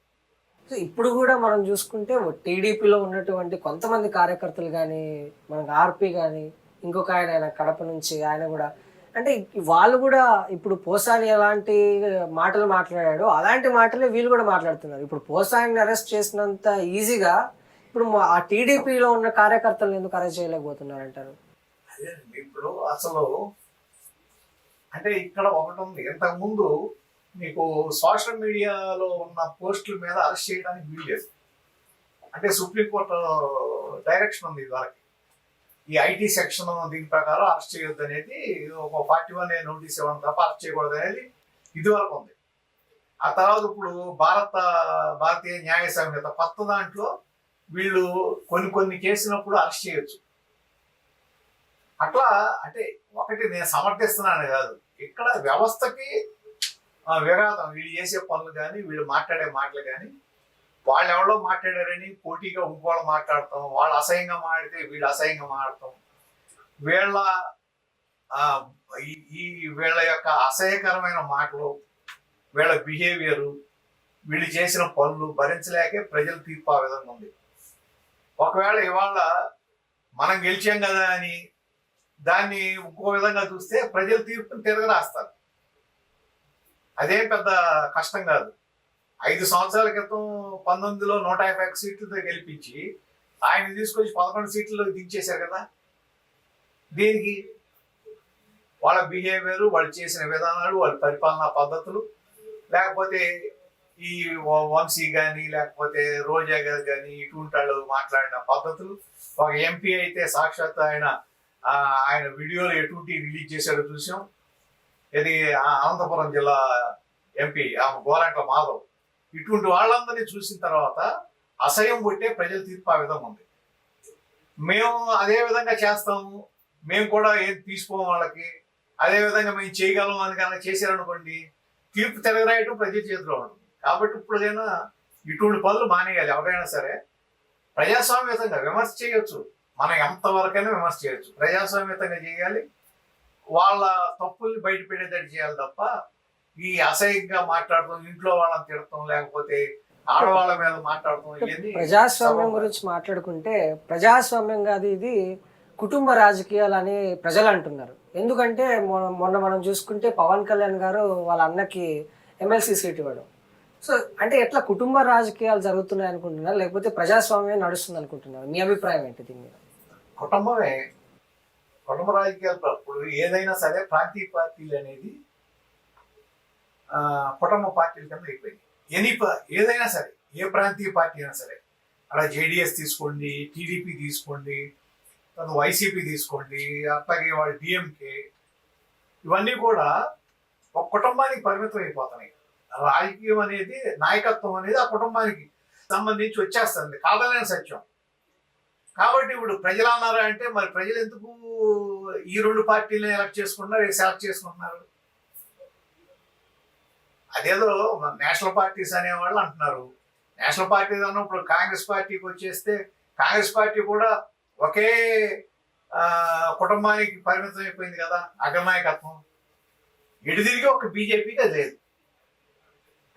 ఇప్పుడు కూడా మనం చూసుకుంటే టీడీపీలో ఉన్నటువంటి కొంతమంది కార్యకర్తలు కానీ, మనకు ఆర్పి కానీ, ఇంకొక ఆయన కడప నుంచి ఆయన కూడా, అంటే వాళ్ళు కూడా ఇప్పుడు పోసాని ఎలాంటి మాటలు మాట్లాడాడో అలాంటి మాటలే వీళ్ళు కూడా మాట్లాడుతున్నారు. ఇప్పుడు పోసాని అరెస్ట్ చేసినంత ఈజీగా ఇప్పుడు ఆ టీడీపీలో ఉన్న కార్యకర్తలను ఎందుకు అరెస్ట్ చేయలేకపోతున్నారు అంటారు? అదే ఇప్పుడు అసలు అంటే ఇక్కడ ఒకటి ఉంది, ఇంతకుముందు మీకు సోషల్ మీడియాలో ఉన్న పోస్టుల మీద అరెస్ట్ చేయడానికి వీల్లేదు. అంటే సుప్రీంకోర్టు డైరెక్షన్ ఉంది ఇదివరకు, ఈ ఐటీ సెక్షన్ దీని ప్రకారం అరెస్ట్ చేయొద్దు అనేది, ఒక 41A నోటీస్ ఇవ్వడం తప్ప అరెస్ట్ చేయకూడదు అనేది ఇదివరకు ఉంది. ఆ తర్వాత ఇప్పుడు భారతీయ న్యాయ సంహిత కొత్త దాంట్లో వీళ్ళు కొన్ని చేసినప్పుడు అరెస్ట్ చేయొచ్చు. అట్లా అంటే ఒకటి నేను సమర్థిస్తున్నాను కాదు, ఇక్కడ వ్యవస్థకి విఘాతం, వీళ్ళు చేసే పనులు కానీ వీళ్ళు మాట్లాడే మాటలు కానీ, వాళ్ళు ఎవరో మాట్లాడారని పోటీగా ఇంకోళ్ళు మాట్లాడతాం, వాళ్ళు అసహ్యంగా మాట్లాడితే వీళ్ళు అసహ్యంగా మాట్లాడతాం, వీళ్ళ యొక్క అసహ్యకరమైన మాటలు, వీళ్ళ బిహేవియరు, వీళ్ళు చేసిన పనులు భరించలేకే ప్రజలు తీర్పు ఆ విధంగా ఉంది. ఒకవేళ ఇవాళ మనం గెలిచాం కదా అని దాన్ని ఇంకో విధంగా చూస్తే ప్రజలు తీర్పుని తిరగరాస్తారు. అదేం పెద్ద కష్టం కాదు. 5 సంవత్సరాల క్రితం 19లో 151 సీట్లతో గెలిపించి ఆయన తీసుకొచ్చి 11 సీట్లలో దించేశారు కదా. దీనికి వాళ్ళ బిహేవియర్, వాళ్ళు చేసిన విధానాలు, వాళ్ళ పరిపాలనా పద్ధతులు, లేకపోతే ఈ వంశీ కానీ లేకపోతే రోజా గారు కానీ ఇటువంటి వాళ్ళు మాట్లాడిన పద్ధతులు. ఒక ఎంపీ అయితే సాక్షాత్ ఆయన వీడియోలు ఎటువంటి రిలీజ్ చేశాడో చూసాం. ఇది అనంతపురం జిల్లా ఎంపీ గోరంట్ల మాధవ్. ఇటువంటి వాళ్ళందరినీ చూసిన తర్వాత అసహ్యం పుట్టే ప్రజల తీర్పు ఆ విధంగా ఉంది. మేము అదే విధంగా చేస్తాము, మేము కూడా ఏం తీసుకోము వాళ్ళకి, అదే విధంగా మేము చేయగలము అని కనుక చేశారనుకోండి, తీర్పు తిరగరాయటం ప్రజల చేతిలో ఉంటుంది. కాబట్టి ఇప్పుడైనా ఇటువంటి పనులు మానేయాలి. ఎవరైనా సరే ప్రజాస్వామ్యతంగా విమర్శ చేయొచ్చు, మనం ఎంతవరకైనా విమర్శ చేయొచ్చు, ప్రజాస్వామ్యతంగా చేయాలి, వాళ్ళ తప్పుల్ని బయట పెట్టేటట్టు చేయాలి తప్ప ఈ అసహ్యంగా మాట్లాడటం, ఇంట్లో వాళ్ళని తిడటం, లేకపోతే ఆడవాళ్ళ మీద మాట్లాడటం ఇవన్నీ ప్రజాస్వామ్యం గురించి మాట్లాడుకుంటే ప్రజాస్వామ్యం కాదు ఇది, కుటుంబ రాజకీయాలు అని ప్రజలు అంటున్నారు. ఎందుకంటే మొన్న మనం చూసుకుంటే పవన్ కళ్యాణ్ గారు వాళ్ళ అన్నకి ఎమ్మెల్సీ సీట్ ఇవ్వడం. సో అంటే ఎట్లా కుటుంబ రాజకీయాలు జరుగుతున్నాయి అనుకుంటున్నారు, లేకపోతే ప్రజాస్వామ్యం నడుస్తుంది అనుకుంటున్నారు? మీ అభిప్రాయం ఏంటి దీని మీద? కుటుంబమే. కుటుంబ రాజకీయాలు ఇప్పుడు ఏదైనా సరే ప్రాంతీయ పార్టీలు అనేది కుటుంబ పార్టీల కింద అయిపోయింది. ఏదైనా సరే, ఏ ప్రాంతీయ పార్టీ అయినా సరే, అలా జేడిఎస్ తీసుకోండి, టీడీపీ తీసుకోండి, తర్వాత వైసీపీ తీసుకోండి, అట్లాగే వాళ్ళ డిఎంకే, ఇవన్నీ కూడా ఒక కుటుంబానికి పరిమితం అయిపోతున్నాయి. రాజకీయం అనేది, నాయకత్వం అనేది ఆ కుటుంబానికి సంబంధించి వచ్చేస్తుంది, కాదలేని సత్యం. కాబట్టి ఇప్పుడు ప్రజలు అన్నారా అంటే మరి ప్రజలు ఎందుకు ఈ రెండు పార్టీలను ఎలక్ట్ చేసుకుంటున్నారు, సెలెక్ట్ చేసుకుంటున్నారు? అదేదో నేషనల్ పార్టీస్ అనేవాళ్ళు అంటున్నారు. నేషనల్ పార్టీ అన్నప్పుడు కాంగ్రెస్ పార్టీకి వచ్చేస్తే కాంగ్రెస్ పార్టీ కూడా ఒకే కుటుంబానికి పరిమితం అయిపోయింది కదా, అగ్రనాయకత్వం. ఎటు తిరిగి ఒక బీజేపీకి అది లేదు,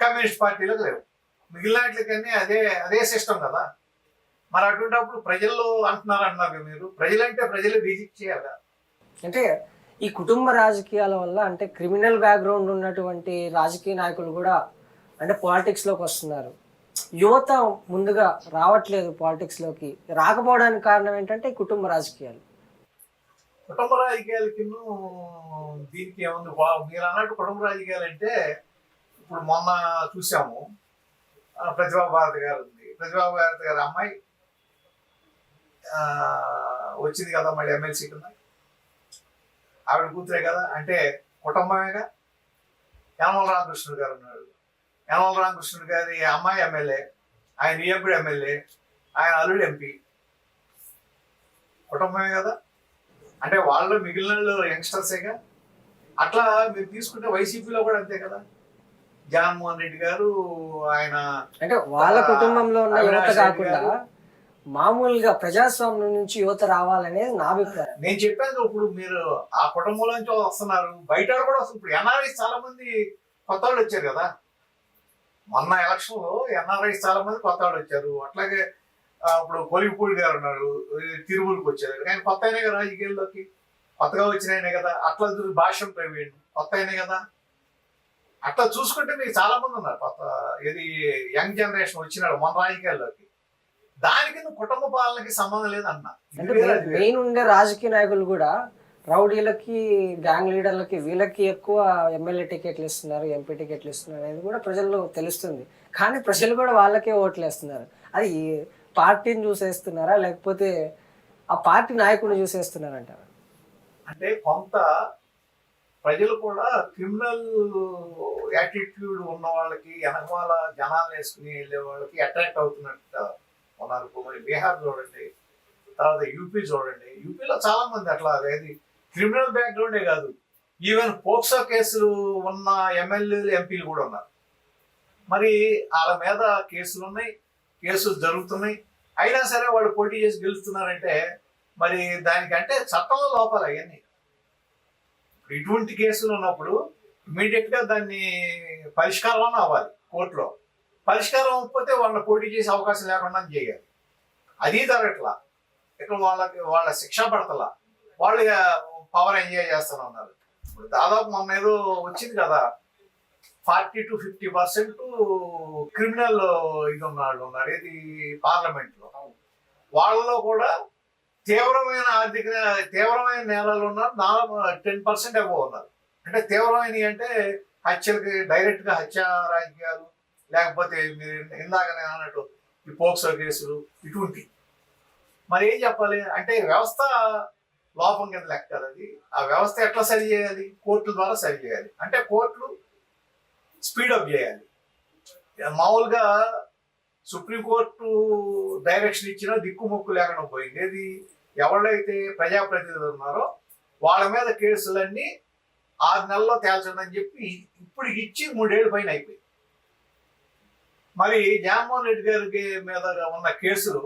కమ్యూనిస్ట్ పార్టీలకు లేవు, మిగిలినట్లకన్నీ అదే సిస్టమ్ కదా. మరి అటువంటిప్పుడు ప్రజల్లో అంటున్నారు మీరు, ప్రజలంటే ప్రజలు రిజెక్ట్ చేయాలి కదా. అంటే ఈ కుటుంబ రాజకీయాల వల్ల అంటే క్రిమినల్ బ్యాక్గ్రౌండ్ ఉన్నటువంటి రాజకీయ నాయకులు కూడా అంటే పాలిటిక్స్లోకి వస్తున్నారు. యువత ముందుగా రావట్లేదు పాలిటిక్స్లోకి. రాకపోవడానికి కారణం ఏంటంటే ఈ కుటుంబ రాజకీయాలు. కుటుంబ రాజకీయాలకి దీనికి ఏముంది? మీరు అన్నట్టు కుటుంబ రాజకీయాలు అంటే ఇప్పుడు మొన్న చూసాము, ప్రతిభా భారతి గారు ఉంది. ప్రతిభా భారతి గారి అమ్మాయి వచ్చింది కదా మళ్ళీ ఎమ్మెల్సీ కింద, ఆవిడ కూతురే కదా, అంటే కుటుంబమేగా. యనమల రామకృష్ణుడు గారు ఉన్నాడు, యనమల రామకృష్ణుడు గారి అమ్మాయి ఎమ్మెల్యే, ఆయన ఈఎంపీ ఎమ్మెల్యే, ఆయన అల్లుడు ఎంపీ, కుటుంబమే కదా. అంటే వాళ్ళు మిగిలిన యంగ్స్టర్సేగా. అట్లా మీరు తీసుకుంటే వైసీపీలో కూడా అంతే కదా. జగన్మోహన్ రెడ్డి గారు ఆయన అంటే వాళ్ళ కుటుంబంలో ఉన్న యువత కాకుండా మామూలుగా ప్రజాస్వామ్యం నుంచి యువత రావాలనేది నా అభిప్రాయం. నేను చెప్పాను. ఇప్పుడు మీరు ఆ కుటుంబంలోంచి వస్తున్నారు, బయట కూడా వస్తుంది. ఇప్పుడు ఎన్ఆర్ఐస్ చాలా మంది కొత్త వాళ్ళు వచ్చారు కదా, మొన్న ఎలక్షన్ లో ఎన్ఆర్ఐస్ చాలా మంది కొత్త వాళ్ళు వచ్చారు. అట్లాగే ఇప్పుడు కోలిపూడి గారు ఉన్నారు, తిరుమలకి వచ్చారు, కానీ కొత్త అయినా కదా రాజకీయాల్లోకి, కొత్తగా వచ్చినాయనే కదా. అట్లా భాష్యం ప్రవీణ్ కొత్త అయినా కదా. అట్లా చూసుకుంటే మీకు చాలా మంది ఉన్నారు కొత్త, ఇది యంగ్ జనరేషన్ వచ్చినాడు మన రాజకీయాల్లోకి. దానికి నువ్వు కుటుంబ పాలనకి సంబంధం లేదన్నా. అంటే మెయిన్ ఉండే రాజకీయ నాయకులు కూడా రౌడీలకి, గ్యాంగ్ లీడర్లకి, వీళ్ళకి ఎక్కువ ఎమ్మెల్యే టికెట్లు ఇస్తున్నారు, ఎంపీ టికెట్లు ఇస్తున్నారు అనేది కూడా ప్రజల్లో తెలుస్తుంది. కానీ ప్రజలు కూడా వాళ్ళకే ఓట్లు వేస్తున్నారు. అది పార్టీని చూసేస్తున్నారా, లేకపోతే ఆ పార్టీ నాయకుడిని చూసేస్తున్నారంటారా? అంటే కొంత ప్రజలు కూడా క్రిమినల్ యాటిట్యూడ్ ఉన్న వాళ్ళకి, వెనకమాల జనాలు వేసుకుని వెళ్ళే వాళ్ళకి అట్రాక్ట్ అవుతున్నట్టు ఉన్నారు. మరి బీహార్ చూడండి, తర్వాత యూపీ చూడండి. యూపీలో చాలా మంది అట్లా, అది క్రిమినల్ బ్యాక్గ్రౌండే కాదు, ఈవెన్ పోక్సో కేసులు ఉన్న ఎమ్మెల్యేలు, ఎంపీలు కూడా ఉన్నారు. మరి వాళ్ళ మీద కేసులు ఉన్నాయి, కేసులు జరుగుతున్నాయి, అయినా సరే వాళ్ళు పోటీ చేసి గెలుస్తున్నారంటే మరి దానికంటే చట్టంలో లోపాలు అవన్నీ. ఇటువంటి కేసులు ఉన్నప్పుడు ఇమీడియట్ గా దాన్ని పరిష్కారం అవ్వాలి కోర్టులో. పరిష్కారం అవ్వకపోతే వాళ్ళని పోటీ చేసే అవకాశం లేకుండా చేయాలి. అది జరగట్లా. ఇక్కడ వాళ్ళ శిక్ష పడతలా, వాళ్ళు పవర్ ఎంజాయ్ చేస్తూనే ఉన్నారు. ఇప్పుడు దాదాపు మొన్న ఏదో వచ్చింది కదా, 40 to 50% క్రిమినల్ ఇది ఉన్నారు. ఇది పార్లమెంట్ లో. వాళ్ళలో కూడా తీవ్రమైన నేరాలు ఉన్నారు, 10% అబోవ్ ఉన్నారు. అంటే తీవ్రమైనవి అంటే హత్యలకి, డైరెక్ట్ గా హత్య రాజకీయాలు, లేకపోతే మీరు ఇందాక నేను అన్నట్టు ఈ పోక్సో కేసులు, ఇటువంటి. మరి ఏం చెప్పాలి అంటే వ్యవస్థ లోపం కింద లెక్క కదా అది. ఆ వ్యవస్థ ఎట్లా సరి చేయాలి? కోర్టుల ద్వారా సరి చేయాలి. అంటే కోర్టులు స్పీడప్ చేయాలి. మామూలుగా సుప్రీంకోర్టు డైరెక్షన్ ఇచ్చినా దిక్కుమొక్కు లేకుండా పోయింది. ఏది ఎవరైతే ప్రజాప్రతినిధులు ఉన్నారో వాళ్ళ మీద కేసులన్నీ 6 నెలల్లో తేల్చండి అని చెప్పి ఇప్పుడు ఇచ్చి 3 ఏళ్ళు పైన అయిపోయి. మరి జగన్మోహన్ రెడ్డి గారికి మీద ఉన్న కేసులు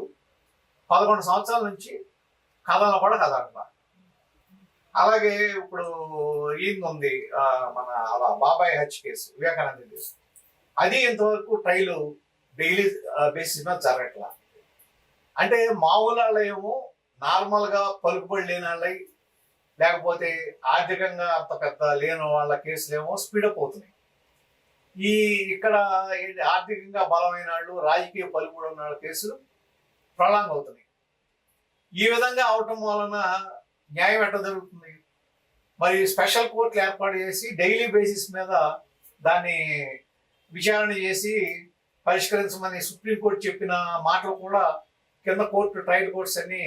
11 సంవత్సరాల నుంచి కథలు కూడా కదలట్లా. అలాగే ఇప్పుడు ఈయన ఉంది మన అలా బాబాయ్ హత్య కేసు, వివేకానంద కేసు, అది ఇంతవరకు ట్రైలు డైలీ బేసిస్ మీద జరగట్లా. అంటే మామూలు వాళ్ళు ఏమో నార్మల్గా పలుకుబడి లేని వాళ్ళై, లేకపోతే ఆర్థికంగా అంత పెద్ద లేని వాళ్ళ కేసులేమో స్పీడప్ అవుతున్నాయి. ఇక్కడ ఆర్థికంగా బలమైన వాళ్ళు, రాజకీయ పలుకుబడి ఉన్న వాళ్ళ కేసులు ప్రళాంగ్ అవుతున్నాయి. ఈ విధంగా అవటం వలన న్యాయం ఎట్లా జరుగుతుంది? మరి స్పెషల్ కోర్టులు ఏర్పాటు చేసి డైలీ బేసిస్ మీద దాన్ని విచారణ చేసి పరిష్కరించమని సుప్రీంకోర్టు చెప్పిన మాటలు కూడా కింద కోర్టు, ట్రయల్ కోర్ట్స్ అన్ని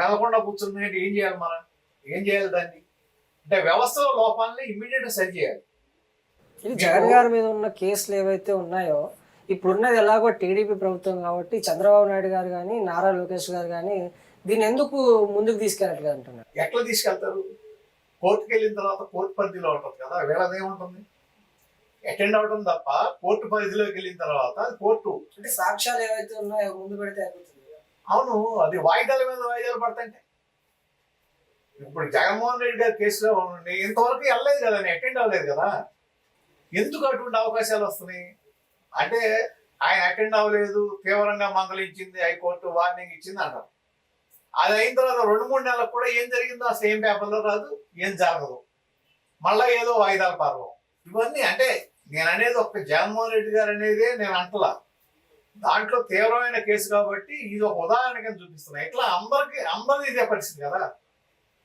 నెలకొండ కూర్చున్నాయంటే ఏం చేయాలి? మనం ఏం చేయాలి దాన్ని? అంటే వ్యవస్థలో లోపాలని ఇమ్మీడియట్గా సరి చేయాలి. ఇది జగన్ గారి మీద ఉన్న కేసులు ఏవైతే ఉన్నాయో, ఇప్పుడున్నది ఎలాగో టీడీపీ ప్రభుత్వం కాబట్టి చంద్రబాబు నాయుడు గారు కానీ, నారా లోకేష్ గారు కానీ దీన్ని ఎందుకు ముందుకు తీసుకెళ్ళట్లేదు అంటున్నారు. ఎట్లా తీసుకెళ్తారు? కోర్టుకు వెళ్ళిన తర్వాత కోర్టు పరిధిలో ఉంటుంది కదా, వీళ్ళదేముంటుంది? అటెండ్ అవడం తప్ప కోర్టు పరిధిలోకి వెళ్ళిన తర్వాత కోర్టు అంటే సాక్ష్యాలు ఏవైతే ఉన్నాయో ముందు పెడితే అయిపోతుంది. అవును, అది వాయిదాల మీద వాయిదాలు పడతాంటే. ఇప్పుడు జగన్మోహన్ రెడ్డి గారి కేసులో ఉండి ఇంతవరకు వెళ్ళలేదు కదా, అటెండ్ అవ్వలేదు కదా. ఎందుకు అటువంటి అవకాశాలు వస్తున్నాయి అంటే ఆయన అటెండ్ అవ్వలేదు, తీవ్రంగా మందలించింది హైకోర్టు, వార్నింగ్ ఇచ్చింది అంటారు. అది అయిన తర్వాత 2-3 నెలలకు కూడా ఏం జరిగిందో అసలు ఏం పేపర్లో రాదు, ఏం జరగదు. మళ్ళా ఏదో వాయిదాల పర్వం. ఇవన్నీ అంటే నేను అనేది ఒక జగన్మోహన్ రెడ్డి గారు అనేదే నేను అంటలా. దాంట్లో తీవ్రమైన కేసు కాబట్టి ఇది ఒక ఉదాహరణ కింద చూపిస్తున్నా. ఇట్లా అందరిది ఇదే పరిస్థితి కదా,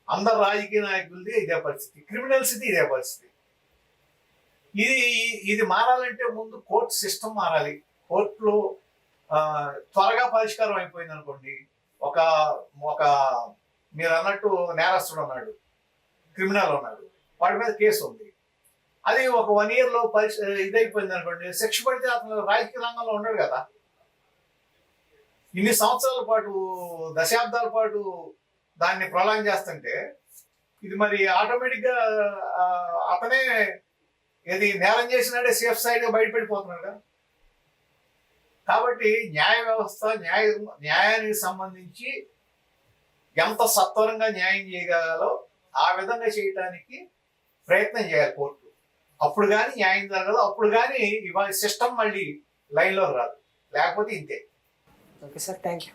అందరు రాజకీయ నాయకులది ఇదే పరిస్థితి, క్రిమినల్స్ది ఇదే పరిస్థితి. ఇది మారాలంటే ముందు కోర్టు సిస్టమ్ మారాలి. కోర్టులో త్వరగా పరిష్కారం అయిపోయింది అనుకోండి, ఒక ఒక మీరు అన్నట్టు నేరస్తుడు ఉన్నాడు, క్రిమినల్ ఉన్నాడు, వాడి మీద కేసు ఉంది, అది ఒక 1 year లో ఇదైపోయింది అనుకోండి, శిక్ష పడితే అతను రాజకీయ రంగంలో ఉన్నాడు కదా. ఇన్ని సంవత్సరాల పాటు, దశాబ్దాల పాటు దాన్ని ప్రొలాంగ్ చేస్తుంటే ఇది మరి ఆటోమేటిక్గా అతనే ఏది నేరం చేసినాడే సేఫ్ సైడ్గా బయటపడిపోతున్నాడు కదా. కాబట్టి న్యాయ వ్యవస్థ, న్యాయానికి సంబంధించి ఎంత సత్వరంగా న్యాయం చేయగలదో ఆ విధంగా చేయడానికి ప్రయత్నం చేయాలి కోర్టు. అప్పుడు కానీ న్యాయం జరగదు, అప్పుడు కానీ ఇవాళ సిస్టమ్ మళ్ళీ లైన్లో రాదు, లేకపోతే ఇంతే. Okay sir, thank you.